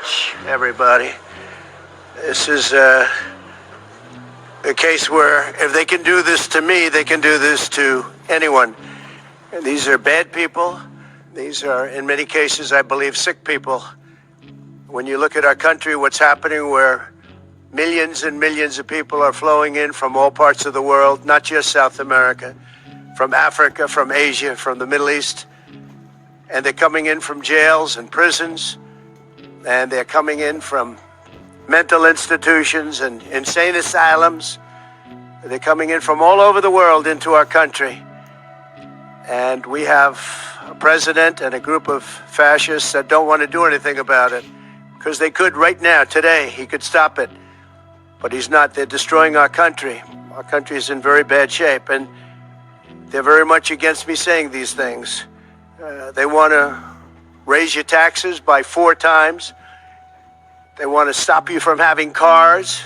much, everybody. This is a case where if they can do this to me, they can do this to anyone. And these are bad people. These are, in many cases, I believe, sick people. When you look at our country, what's happening where millions and millions of people are flowing in from all parts of the world, not just South America, from Africa, from Asia, from the Middle East. And they're coming in from jails and prisons, and they're coming in from mental institutions and insane asylums. They're coming in from all over the world into our country. And we have a president and a group of fascists that don't want to do anything about it, because they could right now, today, he could stop it. But he's not. They're destroying our country. Our country is in very bad shape, and they're very much against me saying these things. They want to raise your taxes by 4 times. They want to stop you from having cars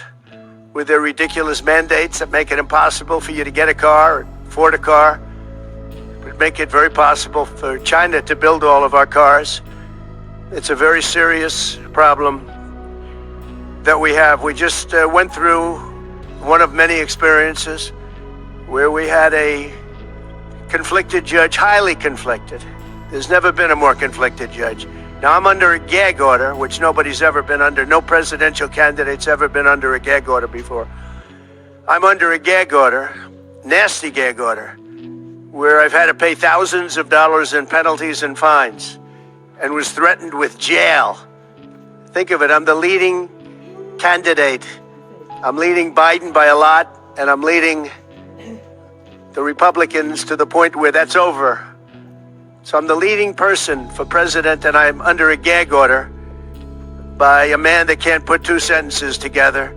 with their ridiculous mandates that make it impossible for you to get a car or afford a car. It would make it very possible for China to build all of our cars. It's a very serious problem that we have. We just went through one of many experiences where we had a conflicted judge, highly conflicted. There's never been a more conflicted judge. Now, I'm under a gag order, which nobody's ever been under. No presidential candidate's ever been under a gag order before. I'm under a gag order, nasty gag order, where I've had to pay thousands of dollars in penalties and fines and was threatened with jail. Think of it, I'm the leading candidate. I'm leading Biden by a lot, and I'm leading the Republicans to the point where that's over. So I'm the leading person for president, and I'm under a gag order by a man that can't put 2 sentences together,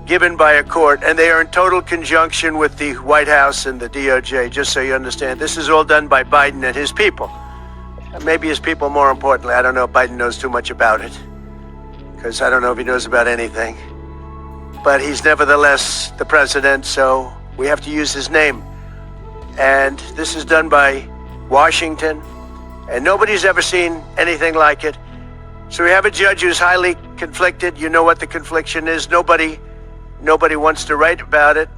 given by a court, and they are in total conjunction with the White House and the DOJ, just so you understand. This is all done by Biden and his people. And maybe his people more importantly. I don't know if Biden knows too much about it, because I don't know if he knows about anything. But he's nevertheless the president, so we have to use his name. And this is done by Washington, and nobody's ever seen anything like it. So we have a judge who's highly conflicted. You know what the confliction is. Nobody wants to write about it,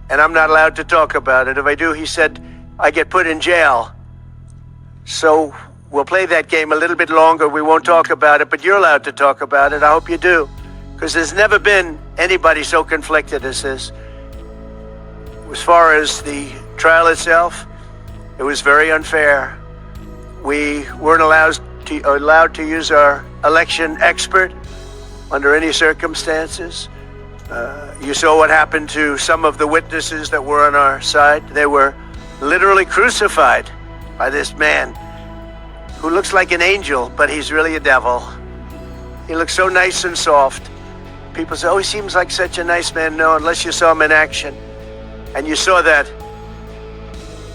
and I'm not allowed to talk about it. If I do, he said, I get put in jail. So we'll play that game a little bit longer. We won't talk about it, but you're allowed to talk about it. I hope you do, because there's never been anybody so conflicted as this. As far as the trial itself, it was very unfair. We weren't allowed to use our election expert under any circumstances. You saw what happened to some of the witnesses that were on our side. They were literally crucified by this man who looks like an angel, but he's really a devil. He looks so nice and soft. People say, oh, he seems like such a nice man. No, unless you saw him in action. And you saw that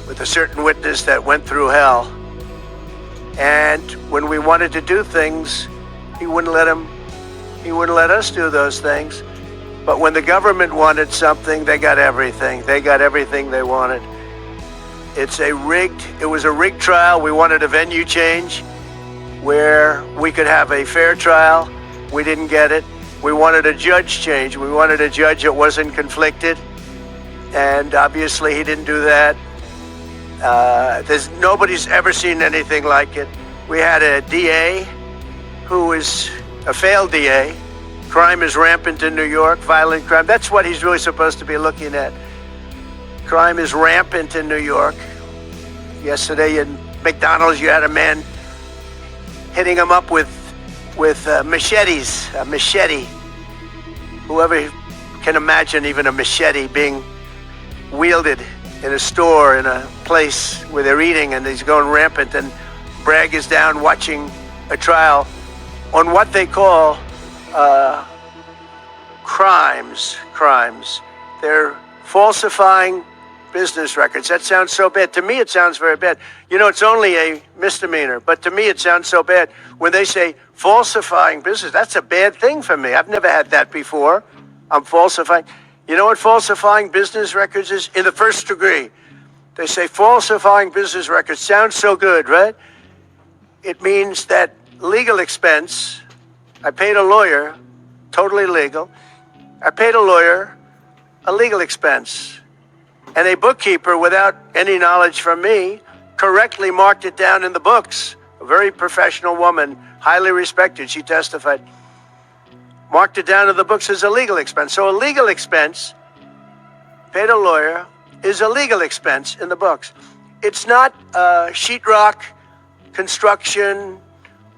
with a certain witness that went through hell. And when we wanted to do things, he wouldn't let us do those things. But when the government wanted something, they got everything. They got everything they wanted. It was a rigged trial. We wanted a venue change where we could have a fair trial. We didn't get it. We wanted a judge change. We wanted a judge that wasn't conflicted. And obviously he didn't do that. Nobody's ever seen anything like it. We had a DA who is a failed DA. Crime is rampant in New York, violent crime. That's what he's really supposed to be looking at. Crime is rampant in New York. Yesterday in McDonald's, you had a man hitting him up with machetes, a machete. Whoever can imagine even a machete being wielded in a store, in a place where they're eating, and he's going rampant, and Bragg is down watching a trial on what they call crimes. They're falsifying business records. That sounds so bad. To me, it sounds very bad. You know, it's only a misdemeanor, but to me, it sounds so bad. When they say falsifying business, that's a bad thing for me. I've never had that before. I'm falsifying. You know what falsifying business records is? In the first degree. They say falsifying business records. Sounds so good, right? It means that legal expense I paid a lawyer, totally legal. I paid a lawyer a legal expense. And a bookkeeper, without any knowledge from me, correctly marked it down in the books. A very professional woman, highly respected, she testified, marked it down in the books as a legal expense. So a legal expense, paid a lawyer, is a legal expense in the books. It's not sheetrock, construction,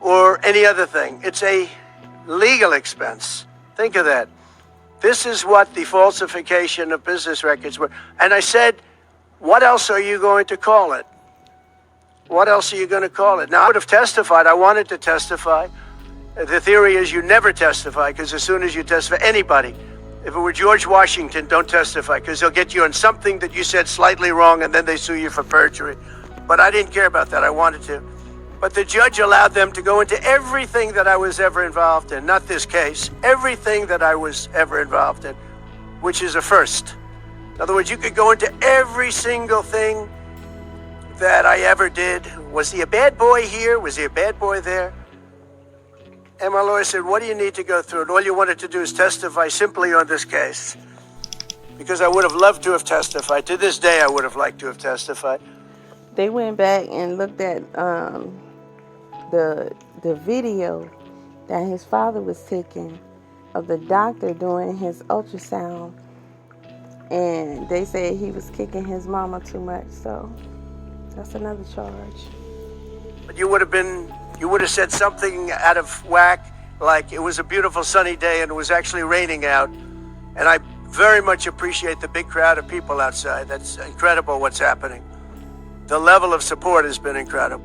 or any other thing. It's a legal expense. Think of that. This is what the falsification of business records were. And I said, what else are you going to call it? What else are you going to call it? Now, I would have testified. I wanted to testify. The theory is you never testify, because as soon as you testify, anybody, if it were George Washington, don't testify, because they'll get you on something that you said slightly wrong, and then they sue you for perjury. But I didn't care about that. I wanted to. But the judge allowed them to go into everything that I was ever involved in, not this case, everything that I was ever involved in, which is a first. In other words, you could go into every single thing that I ever did. Was he a bad boy here? Was he a bad boy there? And my lawyer said, what do you need to go through? And all you wanted to do is testify simply on this case. Because I would have loved to have testified. To this day, I would have liked to have testified. They went back and looked at the video that his father was taking of the doctor doing his ultrasound. And they said he was kicking his mama too much. So that's another charge. But you would have said something out of whack, like it was a beautiful sunny day and it was actually raining out. And I very much appreciate the big crowd of people outside. That's incredible what's happening. The level of support has been incredible.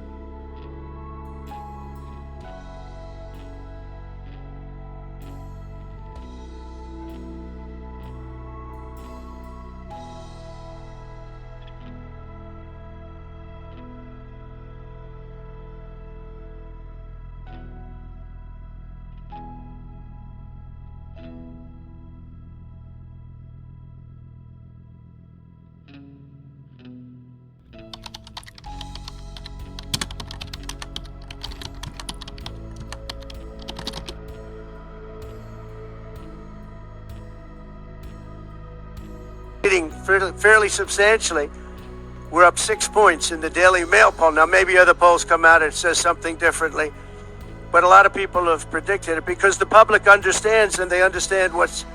Fairly substantially. We're up 6 points in the Daily Mail poll. Now, maybe other polls come out and says something differently, but a lot of people have predicted it because the public understands, and they understand what's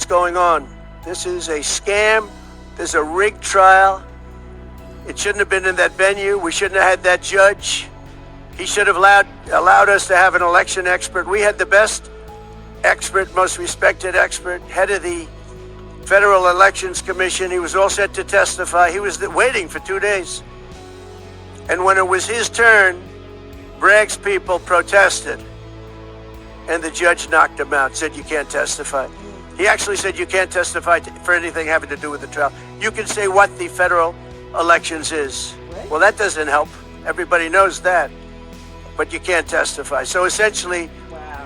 going on. This is a scam. There's a rigged trial. It shouldn't have been in that venue. We shouldn't have had that judge. He should have allowed us to have an election expert. We had the best expert, most respected expert, head of the Federal Elections Commission. He was all set to testify. He was waiting for 2 days. And when it was his turn, Bragg's people protested. And the judge knocked him out, said you can't testify. He actually said you can't testify for anything having to do with the trial. You can say what the federal elections is. Right. Well, that doesn't help. Everybody knows that. But you can't testify. So essentially,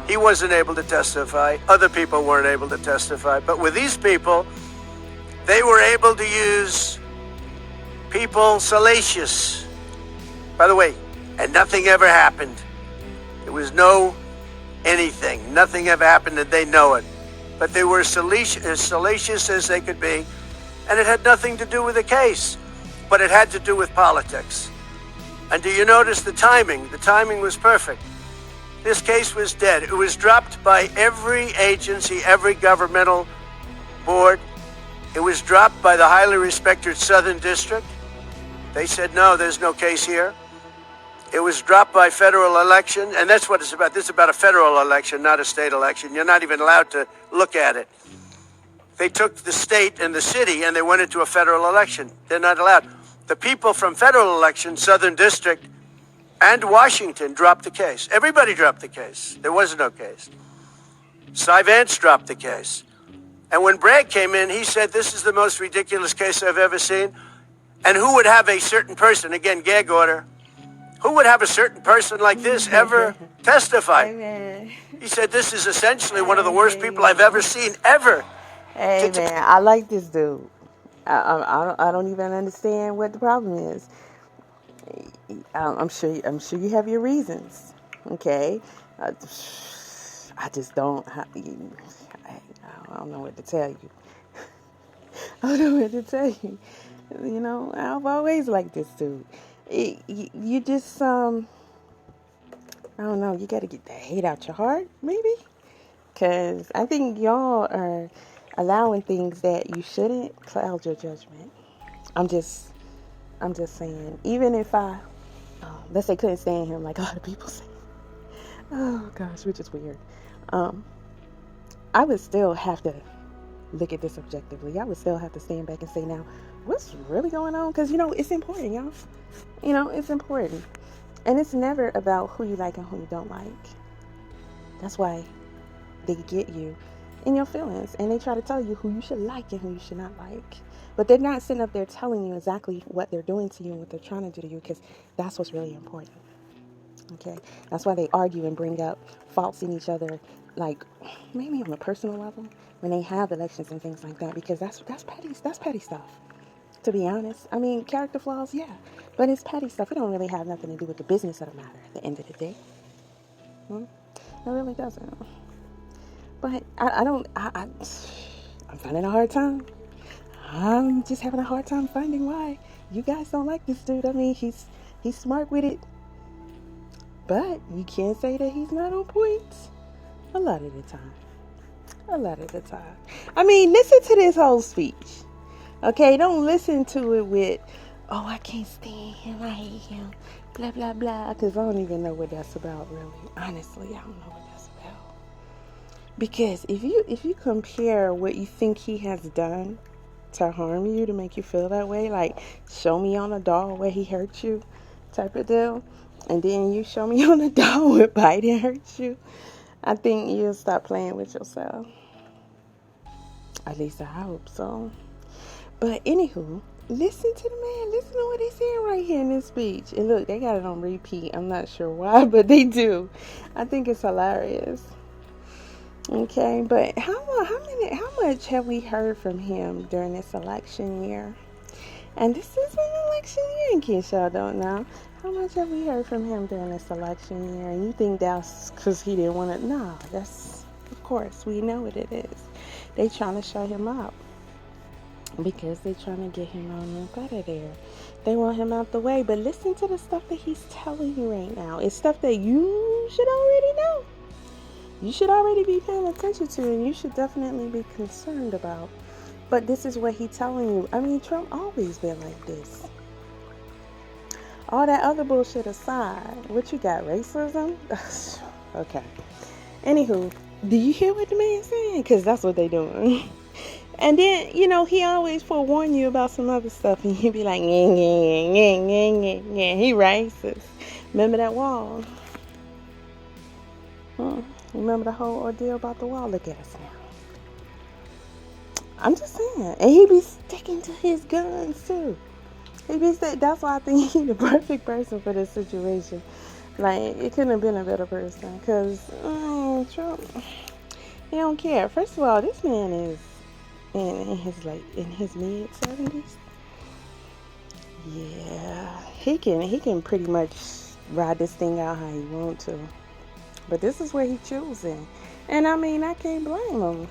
he wasn't able to testify. Other people weren't able to testify. But with these people, they were able to use people salacious. By the way, and nothing ever happened. There was no anything. Nothing ever happened, and they know it. But they were as salacious as they could be. And it had nothing to do with the case. But it had to do with politics. And do you notice the timing? The timing was perfect. This case was dead. It was dropped by every agency, every governmental board. It was dropped by the highly respected Southern District. They said, no, there's no case here. It was dropped by federal election, and that's what it's about. This is about a federal election, not a state election. You're not even allowed to look at it. They took the state and the city, and they went into a federal election. They're not allowed. The people from federal election, Southern District, and Washington dropped the case. Everybody dropped the case. There was no case. Cy Vance dropped the case. And when Bragg came in, he said, this is the most ridiculous case I've ever seen. And who would have a certain person, again, gag order, who would have a certain person like this ever testify? Amen. He said, this is essentially one of the worst people I've ever seen, ever. Hey, man, I like this dude. I don't even understand what the problem is. I'm sure you have your reasons, okay? I just don't. I don't know what to tell you. I don't know what to tell you. You know, I've always liked this dude. You just I don't know. You got to get the hate out your heart, maybe, because I think y'all are allowing things that you shouldn't cloud your judgment. I'm just saying. Even if let's say, couldn't stand him, like a lot of people say. Oh gosh, which is weird. I would still have to look at this objectively. I would still have to stand back and say, now, what's really going on? Because, it's important, y'all. It's important. And it's never about who you like and who you don't like. That's why they get you in your feelings. And they try to tell you who you should like and who you should not like. But they're not sitting up there telling you exactly what they're doing to you and what they're trying to do to you, because that's what's really important. Okay? That's why they argue and bring up faults in each other, like maybe on a personal level, when they have elections and things like that, because that's petty stuff, to be honest. I mean, character flaws, yeah, but it's petty stuff. It don't really have nothing to do with the business of the matter at the end of the day. It really doesn't. But I'm finding a hard time. I'm just having a hard time finding why you guys don't like this dude. I mean, he's smart with it, but you can't say that he's not on point a lot of the time. I mean, listen to this whole speech. Okay, don't listen to it with, oh, I can't stand him, I hate him, blah, blah, blah, because I don't even know what that's about, really. Honestly, I don't know what that's about. Because if you compare what you think he has done to harm you, to make you feel that way, like show me on a doll where he hurt you type of deal, and then you show me on a doll where Biden hurt you, I think you'll stop playing with yourself. At least I hope so. But anywho, listen to the man. Listen to what he's saying right here in this speech. And look, they got it on repeat. I'm not sure why, but they do. I think it's hilarious. Okay, but how much have we heard from him during this election year? And this is an election year, in case y'all don't know. How much have we heard from him during this election year? And you think that's because he didn't want to? No, that's, of course, we know what it is. They trying to shut him up because they're trying to get him on up out of there. They want him out the way. But listen to the stuff that he's telling you right now. It's stuff that you should already know. You should already be paying attention to, and you should definitely be concerned about. But this is what he's telling you. I mean, Trump always been like this. All that other bullshit aside, what you got, racism? Okay. Anywho, do you hear what the man's saying? Because that's what they doing. And then, he always forewarn you about some other stuff, and you be like, yeah, he racist. Remember that wall? Remember the whole ordeal about the wall? Look at us now. I'm just saying. And he be sticking to his guns, too. That's why I think he's the perfect person for this situation. Like, it couldn't have been a better person. Because, Trump, he don't care. First of all, this man is in his mid-70s. Yeah. He can pretty much ride this thing out how he wants to. But this is where he choosing. And I mean, I can't blame him.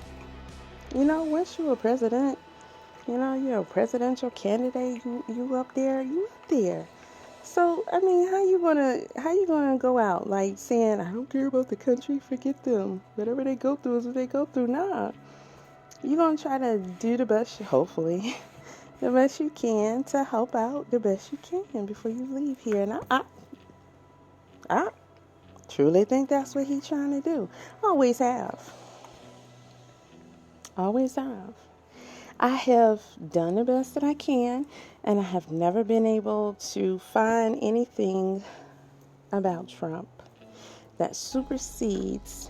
Once you're a president, you're a presidential candidate, you up there. So, I mean, how you gonna go out like saying, I don't care about the country, forget them. Whatever they go through is what they go through. Nah. You're gonna try to do the best, hopefully, the best you can to help out the best you can before you leave here. And I truly think that's what he's trying to do. Always have. I have done the best that I can, and I have never been able to find anything about Trump that supersedes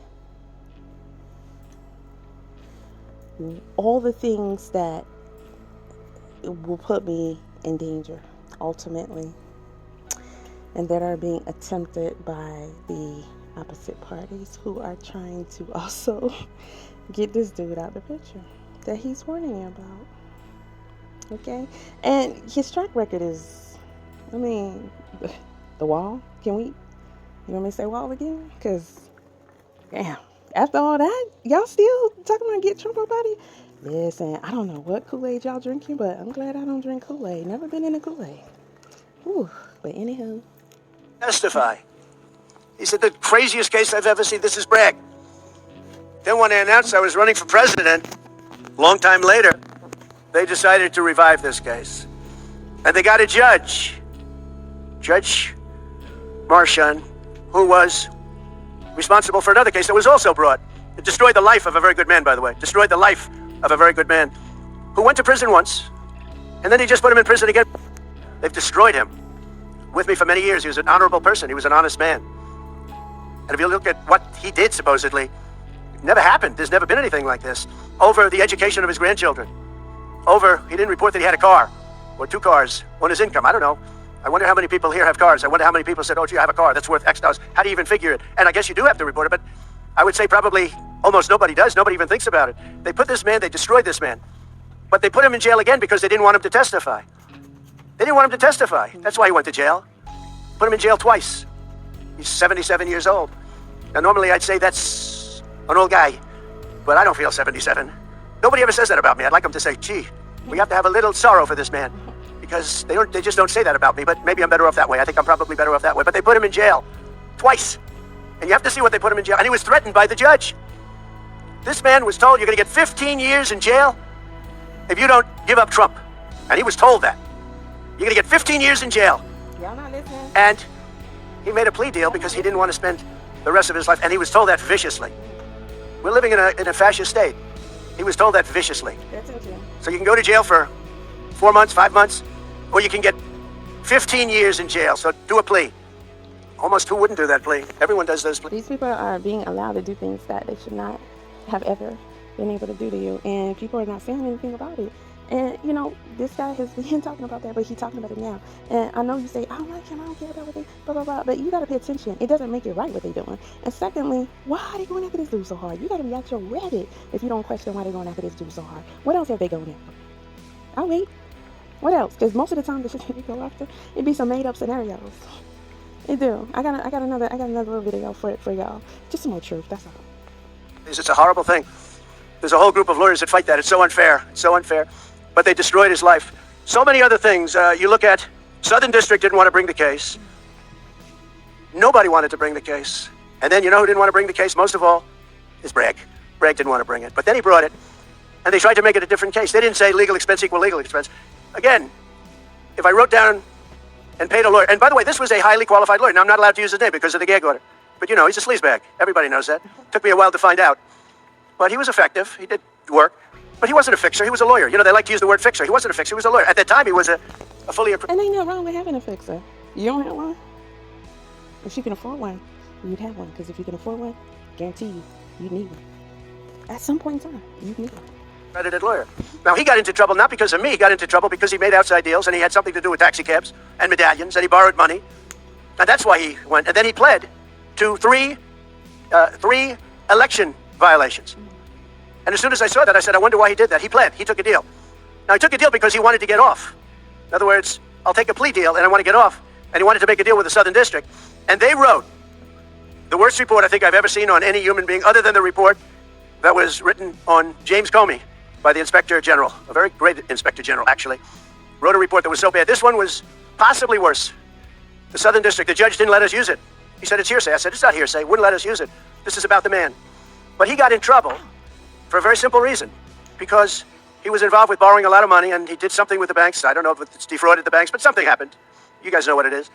all the things that will put me in danger, ultimately, and that are being attempted by the opposite parties who are trying to also get this dude out the picture that he's warning you about. Okay? And his track record is, I mean, the wall. You want me to say wall again? Because, damn, After all that, y'all still talking about get Trump up out of here? Listen, I don't know what Kool-Aid y'all drinking, but I'm glad I don't drink Kool-Aid. Never been in a Kool-Aid. Ooh, but anywho. Testify. He said, the craziest case I've ever seen. This is brag. Then when they announced I was running for president, long time later, they decided to revive this case. And they got a judge, Judge Marchand, who was responsible for another case that was also brought. It destroyed the life of a very good man, by the way. Destroyed the life of a very good man who went to prison once, and then he just put him in prison again. They've destroyed him. With me for many years. He was an honorable person. He was an honest man. And if you look at what he did, supposedly, it never happened. There's never been anything like this. Over the education of his grandchildren. He didn't report that he had a car, or 2 cars, on his income. I don't know. I wonder how many people here have cars. I wonder how many people said, oh, gee, I have a car. That's worth X dollars. How do you even figure it? And I guess you do have to report it, but I would say probably almost nobody does. Nobody even thinks about it. They put this man, they destroyed this man. But they put him in jail again because they didn't want him to testify. They didn't want him to testify. That's why he went to jail. Put him in jail twice. He's 77 years old. Now, normally I'd say that's an old guy, but I don't feel 77. Nobody ever says that about me. I'd like them to say, gee, we have to have a little sorrow for this man, because they just don't say that about me, but maybe I'm better off that way. I think I'm probably better off that way. But they put him in jail twice. And you have to see what they put him in jail. And he was threatened by the judge. This man was told, you're going to get 15 years in jail if you don't give up Trump. And he was told that. You're going to get 15 years in jail. Y'all not listening? And he made a plea deal because he didn't want to spend the rest of his life. And he was told that viciously. We're living in a fascist state. He was told that viciously. That's okay. So you can go to jail for 4 months, 5 months, or you can get 15 years in jail. So do a plea. Almost who wouldn't do that plea? Everyone does those pleas. These people are being allowed to do things that they should not have ever been able to do to you. And people are not saying anything about it. And, you know, this guy has been talking about that, but he's talking about it now. And I know you say, I don't like him, I don't care about what they, blah, blah, blah. But you got to pay attention. It doesn't make it right what they're doing. And secondly, why are they going after this dude so hard? You got to be at your Reddit if you don't question why they're going after this dude so hard. What else have they gone after? I'll wait. What else? Because most of the time, the shit they go after, it'd be some made-up scenarios. They do. I got another little video for y'all. Just some more truth, that's all. It's a horrible thing. There's a whole group of lawyers that fight that. It's so unfair. It's so unfair. But they destroyed his life. So many other things. You look at Southern District didn't want to bring the case. Nobody wanted to bring the case. And then you know who didn't want to bring the case most of all? Is Bragg. Bragg didn't want to bring it. But then he brought it. And they tried to make it a different case. They didn't say legal expense equal legal expense. Again, if I wrote down and paid a lawyer, and by the way, this was a highly qualified lawyer. Now, I'm not allowed to use his name because of the gag order. But you know, he's a sleazebag. Everybody knows that. Took me a while to find out. But he was effective. He did work. But he wasn't a fixer. He was a lawyer. You know, they like to use the word fixer. He wasn't a fixer. He was a lawyer. At that time, he was a fully... And ain't nothing wrong with having a fixer. You don't have one? If you can afford one, you'd have one. Because if you can afford one, guarantee you need one. At some point in time, you need one. Accredited lawyer. Now, he got into trouble not because of me. He got into trouble because he made outside deals and he had something to do with taxi cabs and medallions and he borrowed money. And that's why he went. And then he pled to three election violations. And as soon as I saw that, I said, I wonder why he did that. He pled. He took a deal. Now, he took a deal because he wanted to get off. In other words, I'll take a plea deal and I want to get off. And he wanted to make a deal with the Southern District. And they wrote the worst report I think I've ever seen on any human being other than the report that was written on James Comey by the Inspector General, a very great Inspector General, actually. Wrote a report that was so bad. This one was possibly worse. The Southern District, the judge didn't let us use it. He said, it's hearsay. I said, it's not hearsay. Wouldn't let us use it. This is about the man. But he got in trouble for a very simple reason, because he was involved with borrowing a lot of money and he did something with the banks. I don't know if it's defrauded the banks, but something happened. You guys know what it is.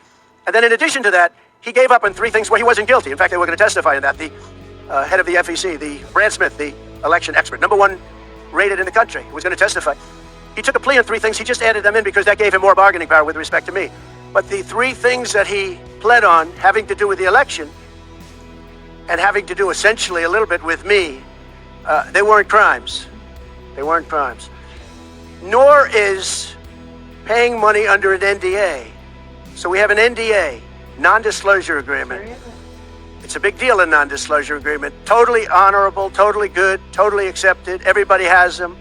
And then in addition to that, he gave up on 3 things where he wasn't guilty. In fact, they were going to testify on that. The head of the FEC, the Brad Smith, the election expert, #1 rated in the country, was going to testify. He took a plea on 3 things. He just added them in because that gave him more bargaining power with respect to me. But the 3 things that he pled on, having to do with the election and having to do essentially a little bit with me, they weren't crimes. They weren't crimes. Nor is paying money under an NDA. So we have an NDA, non-disclosure agreement. It's a big deal, a non-disclosure agreement. Totally honorable, totally good, totally accepted. Everybody has them.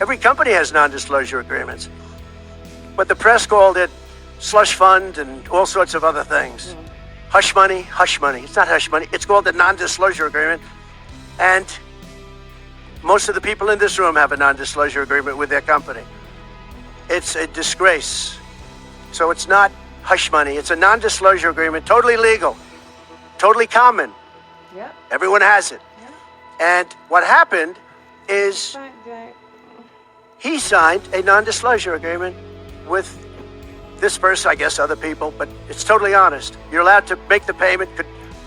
Every company has non-disclosure agreements. But the press called it slush fund and all sorts of other things. Hush money, hush money. It's not hush money. It's called a non-disclosure agreement. And most of the people in this room have a non-disclosure agreement with their company. It's a disgrace. So it's not hush money. It's a non-disclosure agreement, totally legal, totally common. Yep. Everyone has it. Yep. And what happened is he signed a non-disclosure agreement with this person, I guess other people, but it's totally honest. You're allowed to make the payment.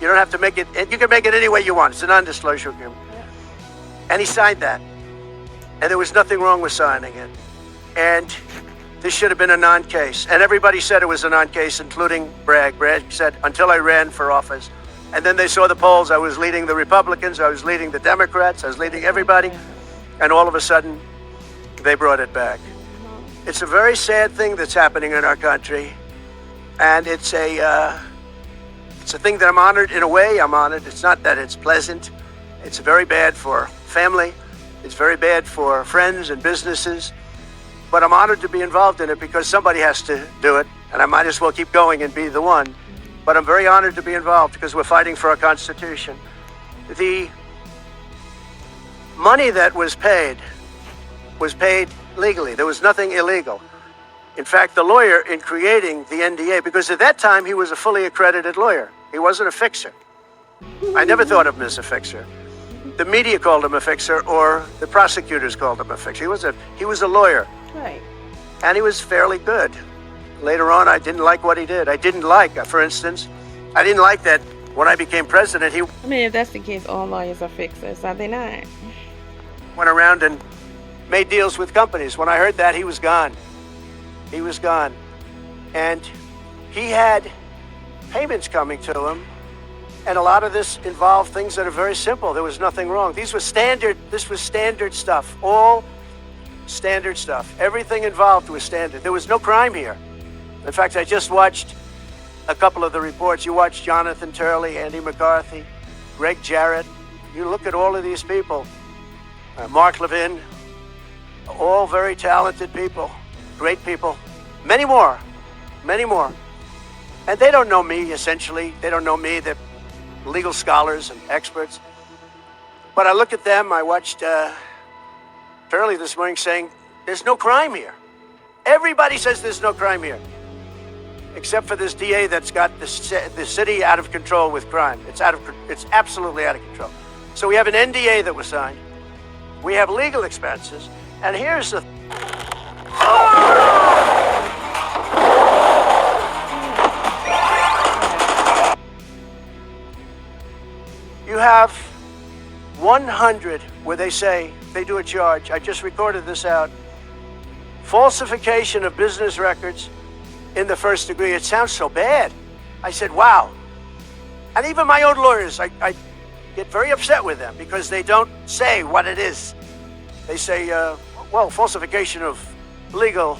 You don't have to make it. You can make it any way you want. It's a non-disclosure agreement. Yep. And he signed that. And there was nothing wrong with signing it. And this should have been a non-case. And everybody said it was a non-case, including Bragg. Bragg said, until I ran for office. And then they saw the polls. I was leading the Republicans. I was leading the Democrats. I was leading everybody. And all of a sudden, they brought it back. It's a very sad thing that's happening in our country. And it's a thing that I'm honored. In a way, I'm honored. It's not that it's pleasant. It's very bad for family. It's very bad for friends and businesses. But I'm honored to be involved in it because somebody has to do it. And I might as well keep going and be the one. But I'm very honored to be involved because we're fighting for our Constitution. The money that was paid legally. There was nothing illegal. In fact, the lawyer in creating the NDA, because at that time he was a fully accredited lawyer. He wasn't a fixer. I never thought of him as a fixer. The media called him a fixer, or the prosecutors called him a fixer. He was a lawyer. Right. And he was fairly good. Later on, I didn't like what he did. I didn't like, for instance, I didn't like that when I became president, he I mean, if that's the case, all lawyers are fixers, are they not? went around and made deals with companies. When I heard that, he was gone. He was gone. And he had payments coming to him. And a lot of this involved things that are very simple. There was nothing wrong. This was standard stuff. All standard stuff. Everything involved was standard. There was no crime here. In fact, I just watched a couple of the reports. You watched Jonathan Turley, Andy McCarthy, Greg Jarrett. You look at all of these people. Mark Levin, all very talented people, great people. Many more. And they don't know me, essentially. They don't know me. They're legal scholars and experts. But I look at them. I watched Turley this morning saying, there's no crime here. Everybody says there's no crime here, except for this DA that's got the city out of control with crime. It's absolutely out of control. So we have an NDA that was signed. We have legal expenses. And here's the... You have 100 where they say, they do a charge. I just recorded this out. Falsification of business records in the first degree. It sounds so bad. I said, wow. And even my own lawyers, I get very upset with them because they don't say what it is. They say, well, falsification of legal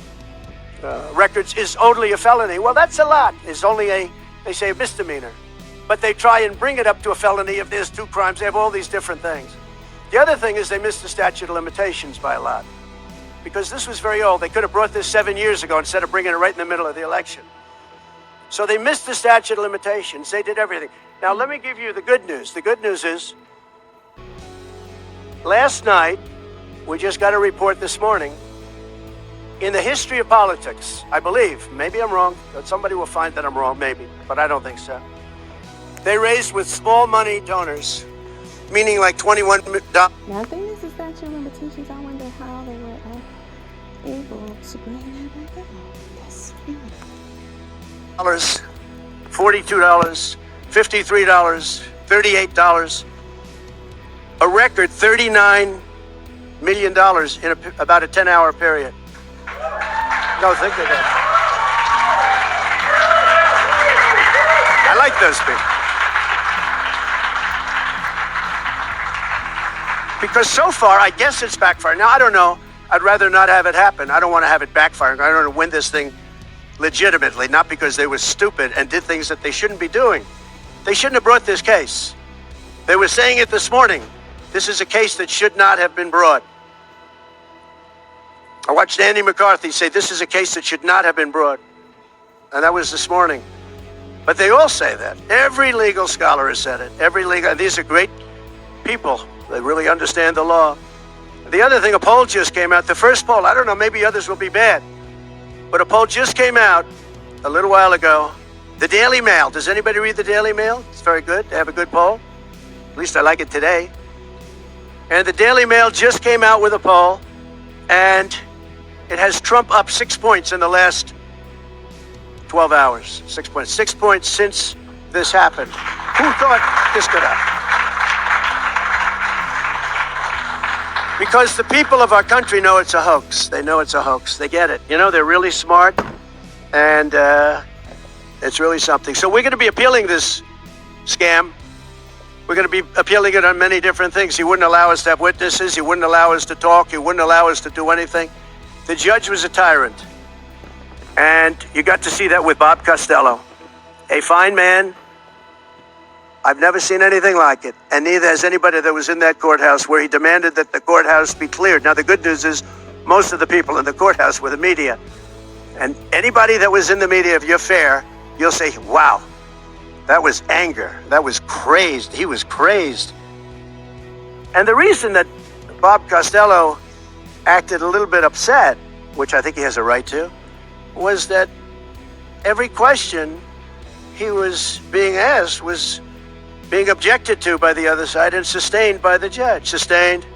records is only a felony. Well, that's a lot. It's only they say a misdemeanor. But they try and bring it up to a felony if there's 2 crimes. They have all these different things. The other thing is they missed the statute of limitations by a lot. Because this was very old. They could have brought this 7 years ago instead of bringing it right in the middle of the election. So they missed the statute of limitations. They did everything. Now, let me give you the good news. The good news is, last night, we just got a report this morning, in the history of politics, I believe, maybe I'm wrong, but somebody will find that I'm wrong, maybe, but I don't think so. They raised with small money donors, meaning like $21. Now, I think this is statute of limitations. I wonder how they were able to bring that back up. That's $42, $53, $38, a record $39 million in about a 10-hour period. No, think of that. I like those people. Because so far, I guess it's backfired. Now, I don't know. I'd rather not have it happen. I don't want to have it backfire. I don't want to win this thing legitimately, not because they were stupid and did things that they shouldn't be doing. They shouldn't have brought this case. They were saying it this morning. This is a case that should not have been brought. I watched Andy McCarthy say this is a case that should not have been brought. And that was this morning. But they all say that. Every legal scholar has said it. These are great people. They really understand the law. The other thing, a poll just came out. The first poll, I don't know, maybe others will be bad, but a poll just came out a little while ago. The Daily Mail. Does anybody read the Daily Mail? It's very good. They have a good poll. At least I like it today. And the Daily Mail just came out with a poll, and it has Trump up 6 points in the last 12 hours. 6 points. 6 points since this happened. Who thought this could happen? Because the people of our country know it's a hoax. They know it's a hoax. They get it. You know, they're really smart, and it's really something. So we're going to be appealing this scam. We're going to be appealing it on many different things. He wouldn't allow us to have witnesses. He wouldn't allow us to talk. He wouldn't allow us to do anything. The judge was a tyrant. And you got to see that with Bob Costello. A fine man. I've never seen anything like it. And neither has anybody that was in that courthouse, where he demanded that the courthouse be cleared. Now, the good news is most of the people in the courthouse were the media. And anybody that was in the media, if you're fair, you'll say, wow, that was anger. That was crazed. He was crazed. And the reason that Bob Costello acted a little bit upset, which I think he has a right to, was that every question he was being asked was being objected to by the other side and sustained by the judge. Sustained.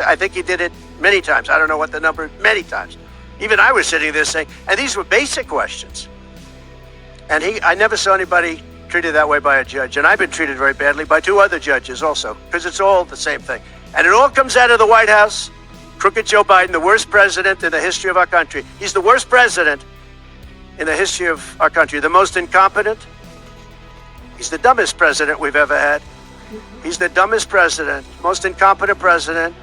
I think he did it many times. I don't know what the number, many times. Even I was sitting there saying, and these were basic questions. And I never saw anybody treated that way by a judge. And I've been treated very badly by 2 other judges also, because it's all the same thing. And it all comes out of the White House. Crooked Joe Biden, the worst president in the history of our country. He's the worst president in the history of our country. The most incompetent. He's the dumbest president we've ever had. He's the dumbest president, most incompetent president,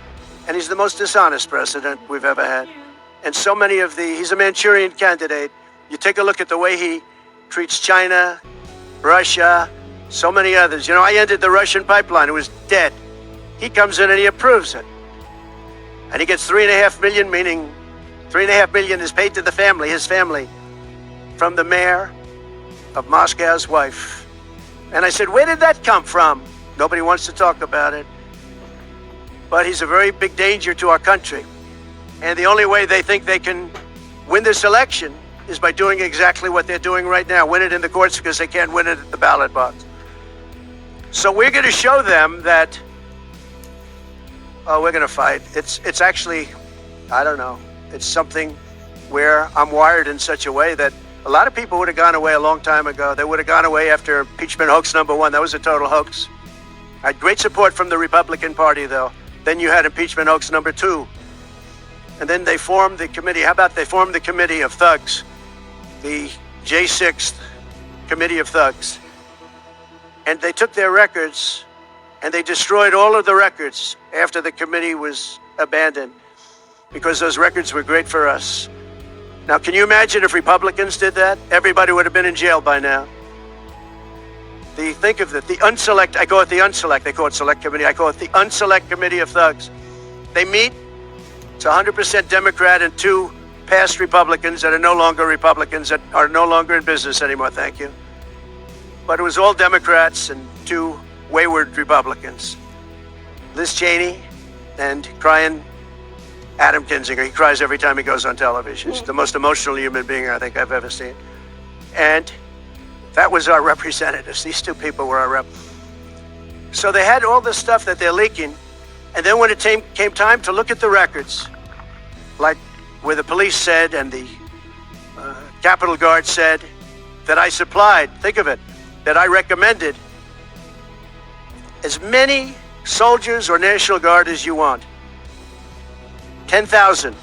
and he's the most dishonest president we've ever had. And so many of he's a Manchurian candidate. You take a look at the way he treats China, Russia, so many others. You know, I ended the Russian pipeline. It was dead. He comes in and he approves it. And he gets $3.5 million, meaning $3.5 million is paid to the family, his family, from the mayor of Moscow's wife. And I said, where did that come from? Nobody wants to talk about it. But he's a very big danger to our country. And the only way they think they can win this election is by doing exactly what they're doing right now. Win it in the courts because they can't win it at the ballot box. So we're going to show them that, we're going to fight. It's actually, I don't know. It's something where I'm wired in such a way that a lot of people would have gone away a long time ago. They would have gone away after impeachment hoax number 1. That was a total hoax. I had great support from the Republican Party, though. Then you had impeachment hoax number 2. And then they formed the committee. How about they formed the committee of thugs? The J6th committee of thugs. And they took their records and they destroyed all of the records after the committee was abandoned, because those records were great for us. Now, can you imagine if Republicans did that? Everybody would have been in jail by now. Think of it, the unselect, I call it the unselect, they call it select committee, I call it the unselect committee of thugs. They meet, it's 100% Democrat and 2 past Republicans that are no longer Republicans, that are no longer in business anymore, thank you. But it was all Democrats and 2 wayward Republicans. Liz Cheney and crying Adam Kinzinger. He cries every time he goes on television. He's the most emotional human being I think I've ever seen. And that was our representatives. These 2 people were our rep. So they had all this stuff that they're leaking. And then when it came time to look at the records, like where the police said and the Capitol Guard said that I supplied, think of it, that I recommended as many soldiers or National Guard as you want. 10,000.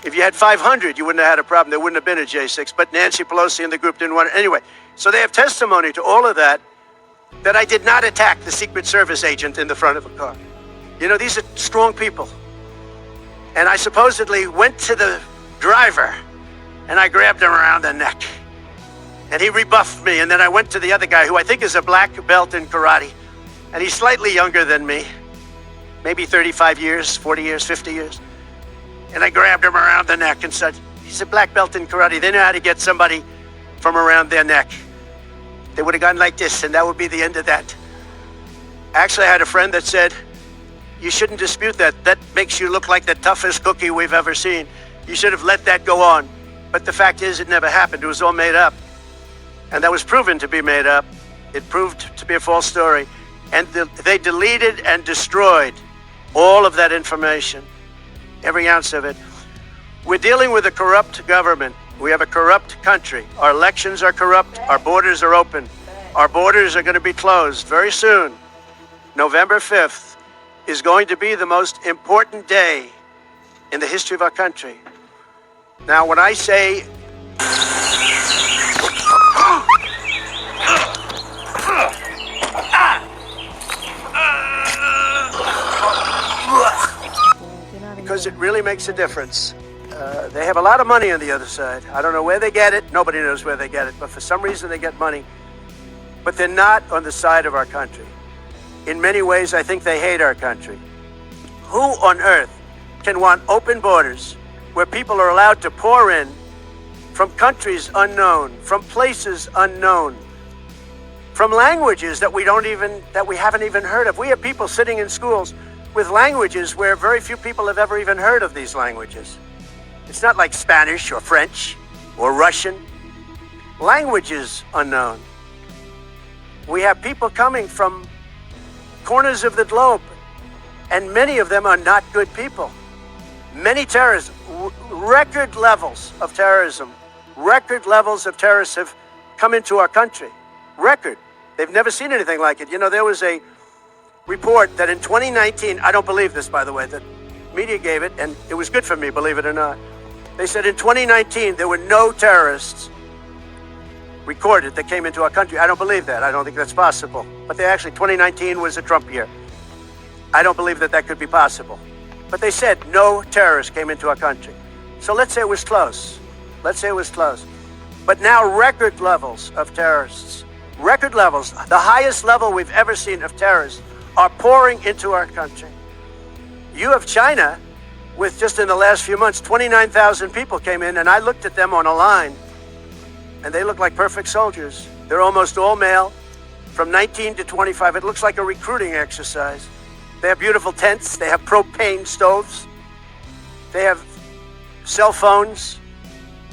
If you had 500, you wouldn't have had a problem. There wouldn't have been a J6, but Nancy Pelosi and the group didn't want it. Anyway, so they have testimony to all of that I did not attack the Secret Service agent in the front of a car. You know, these are strong people. And I supposedly went to the driver and I grabbed him around the neck. And he rebuffed me. And then I went to the other guy, who I think is a black belt in karate. And he's slightly younger than me. Maybe 35 years, 40 years, 50 years. And I grabbed him around the neck and said, he's a black belt in karate. They know how to get somebody from around their neck. they would have gone like this, and that would be the end of that. Actually, I had a friend that said, you shouldn't dispute that. That makes you look like the toughest cookie we've ever seen. You should have let that go on. But the fact is, it never happened. It was all made up. And that was proven to be made up. It proved to be a false story. And they deleted and destroyed all of that information, every ounce of it. We're dealing with a corrupt government. We have a corrupt country. Our elections are corrupt. Our borders are open. Our borders are going to be closed very soon. November 5th is going to be the most important day in the history of our country. Now, when I say because it really makes a difference. They have a lot of money on the other side. I don't know where they get it. Nobody knows where they get it. But for some reason, they get money. But they're not on the side of our country. In many ways, I think they hate our country. Who on earth can want open borders where people are allowed to pour in from countries unknown, from places unknown, from languages that we haven't even heard of? We have people sitting in schools with languages where very few people have ever even heard of these languages. It's not like Spanish or French or Russian. Languages unknown. We have people coming from corners of the globe, and many of them are not good people. Many terrorists, record levels of terrorism, record levels of terrorists have come into our country. Record. They've never seen anything like it. You know, there was a report that in 2019, I don't believe this, by the way, the media gave it, and it was good for me, believe it or not. They said in 2019, there were no terrorists recorded that came into our country. I don't believe that. I don't think that's possible. But 2019 was a Trump year. I don't believe that that could be possible. But they said no terrorists came into our country. So let's say it was close. Let's say it was close. But now record levels of terrorists, record levels, the highest level we've ever seen of terrorists are pouring into our country. You have China with just in the last few months, 29,000 people came in, and I looked at them on a line, and they look like perfect soldiers. They're almost all male, from 19 to 25. It looks like a recruiting exercise. They have beautiful tents. They have propane stoves. They have cell phones,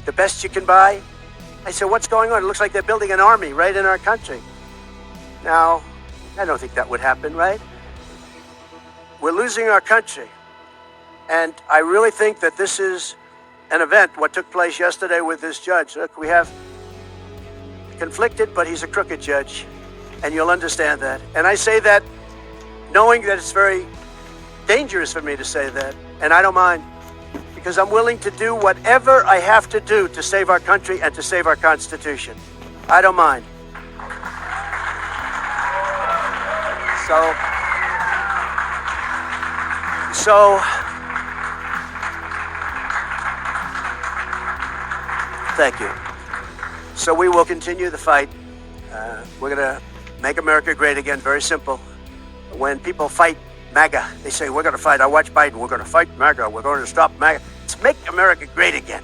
the best you can buy. I said, what's going on? It looks like they're building an army right in our country. Now, I don't think that would happen, right? We're losing our country. And I really think that this is an event, what took place yesterday with this judge. Look, we have conflicted, but he's a crooked judge, and you'll understand that. And I say that knowing that it's very dangerous for me to say that, and I don't mind, because I'm willing to do whatever I have to do to save our country and to save our Constitution. I don't mind. So thank you. So we will continue the fight. We're going to make America great again. Very simple. When people fight MAGA, they say, we're going to fight. I watch Biden. We're going to fight MAGA. We're going to stop MAGA. It's make America great again.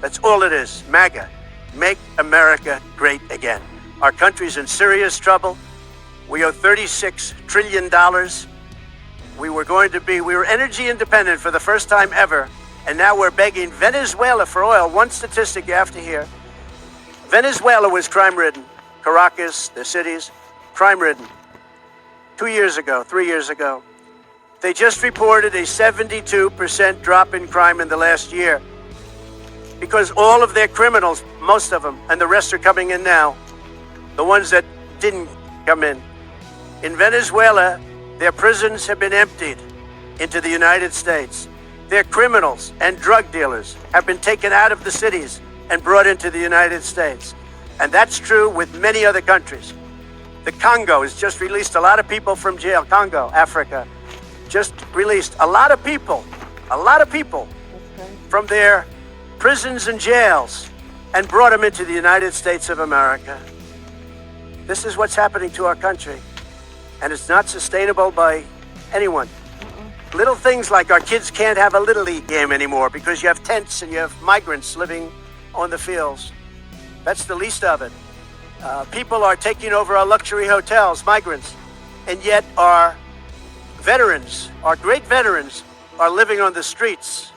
That's all it is. MAGA. Make America great again. Our country's in serious trouble. We owe $36 trillion. We were energy independent for the first time ever. And now we're begging Venezuela for oil. One statistic you have to hear. Venezuela was crime-ridden. Caracas, the cities, crime-ridden. 2 years ago, 3 years ago. They just reported a 72% drop in crime in the last year. Because all of their criminals, most of them, and the rest are coming in now. The ones that didn't come in. In Venezuela, their prisons have been emptied into the United States. Their criminals and drug dealers have been taken out of the cities and brought into the United States. And that's true with many other countries. The Congo has just released a lot of people from jail. Congo, Africa, just released a lot of people from their prisons and jails and brought them into the United States of America. This is what's happening to our country. And it's not sustainable by anyone. Little things like our kids can't have a Little League game anymore because you have tents and you have migrants living on the fields. That's the least of it. People are taking over our luxury hotels, migrants, and yet our veterans, our great veterans, are living on the streets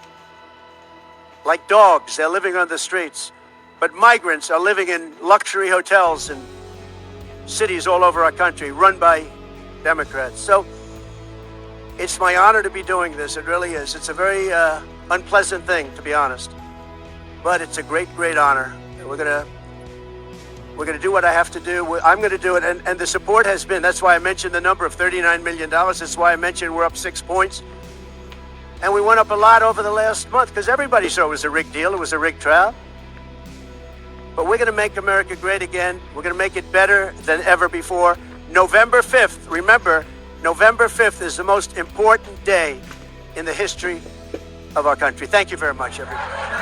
like dogs. They're living on the streets. But migrants are living in luxury hotels in cities all over our country, run by Democrats. So it's my honor to be doing this. It really is. It's a very unpleasant thing, to be honest. But it's a great, great honor. We're gonna do what I have to do. I'm gonna do it, and the support has been. That's why I mentioned the number of $39 million. That's why I mentioned we're up 6 points. And we went up a lot over the last month because everybody saw it was a rigged deal. It was a rigged trial. But we're going to make America great again. We're going to make it better than ever before. November 5th, remember, November 5th is the most important day in the history of our country. Thank you very much, everybody.